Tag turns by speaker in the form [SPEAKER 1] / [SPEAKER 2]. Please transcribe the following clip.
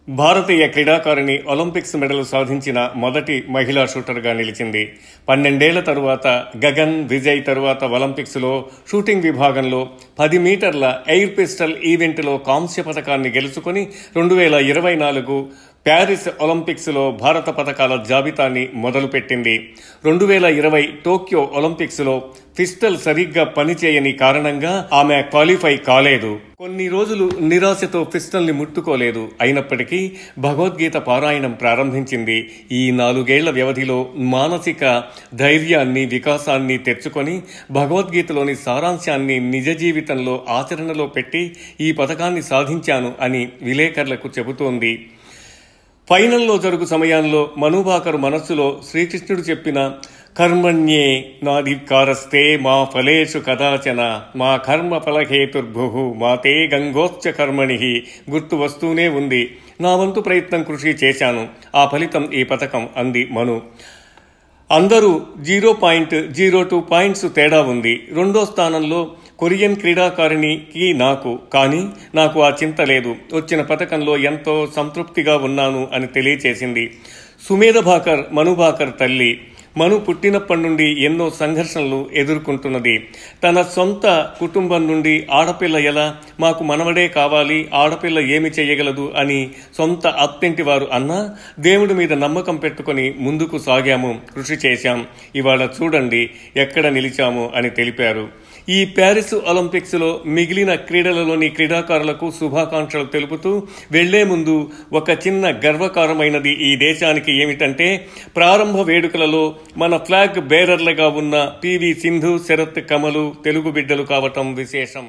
[SPEAKER 1] భారతీయ క్రీడాకారిణి Olympics medal సాధించిన మొదటి మహిళా షూటర్గా నిలిచింది. 12 ఏళ్ల తరువాత గగన్ విజయ్ తరువాత ఒలింపిక్స్లో షూటింగ్ విభాగంలో 10 మీటర్ల ఎయిర్ పిస్టల్ ఈవెంట్లో కాంస్య పతకాన్ని గెలుచుకుని 2024 ప్యారిస్ ఒలింపిక్స్లో భారత పతకాల జాబితాని మొదలుపెట్టింది. 2020 టోక్యో ఒలింపిక్స్లో పిస్టల్ సరిగ్గా పనిచేయని కారణంగా ఆమె క్వాలిఫై కాలేదు. కొన్ని రోజులు నిరాశతో పిస్టల్ని ముట్టుకోలేదు. అయినప్పటికీ భగవద్గీత పారాయణం ప్రారంభించింది. ఈ 4 ఏళ్ల వ్యవధిలో మానసిక ధైర్యాన్ని, వికాసాన్ని తెచ్చుకొని భగవద్గీతలోని సారాంశాన్ని నిజ జీవితంలో ఆచరణలో పెట్టి ఈ పతకాన్ని సాధించాను అని విలేకరులకు చెబుతోంది. ఫైనల్లో జరుగు సమయంలో మనుభాకర్ మనస్సులో శ్రీకృష్ణుడు చెప్పిన కర్మణ్యే నాధికారస్తే మా ఫలేషు కదాచన మా కర్మ ఫలహేతుర్భు మాతే గంగోచ్చ కర్మణి గుర్తు వస్తూనే ఉంది. నా వంతు ప్రయత్నం కృషి చేశాను, ఆ ఫలితం ఈ పథకం అంది మను. అందరూ 0.02 పాయింట్స్ తేడా ఉంది. రెండో స్థానంలో కొరియన్ క్రీడాకారిణికి కానీ నాకు ఆ చింత లేదు. వచ్చిన పథకంలో ఎంతో సంతృప్తిగా ఉన్నాను అని తెలియచేసింది. సుమేధ భాకర్ మనుభాకర్ తల్లి. మను పుట్టినప్పటి నుండి ఎన్నో సంఘర్షణలు ఎదుర్కొంటున్నది. తన సొంత కుటుంబం నుండి ఆడపిల్ల ఎలా, మాకు మనవడే కావాలి, ఆడపిల్ల ఏమి చేయగలదు అని సొంత అత్తింటి వారు అన్నా దేవుడి మీద నమ్మకం పెట్టుకుని ముందుకు సాగాము, కృషి చేశాం. ఇవాళ చూడండి ఎక్కడ నిలిచాము అని తెలిపారు. ఈ ప్యారిస్ ఒలింపిక్స్లో మిగిలిన క్రీడలలోని క్రీడాకారులకు శుభాకాంక్షలు తెలుపుతూ వెళ్లే ముందు ఒక చిన్న గర్వకారమైనది ఈ దేశానికి ఏమిటంటే ప్రారంభ వేడుకలలో మన ఫ్లాగ్ బేరర్లుగా ఉన్న పివి సింధు, శరత్ కమలు తెలుగు బిడ్డలు కావటం విశేషం.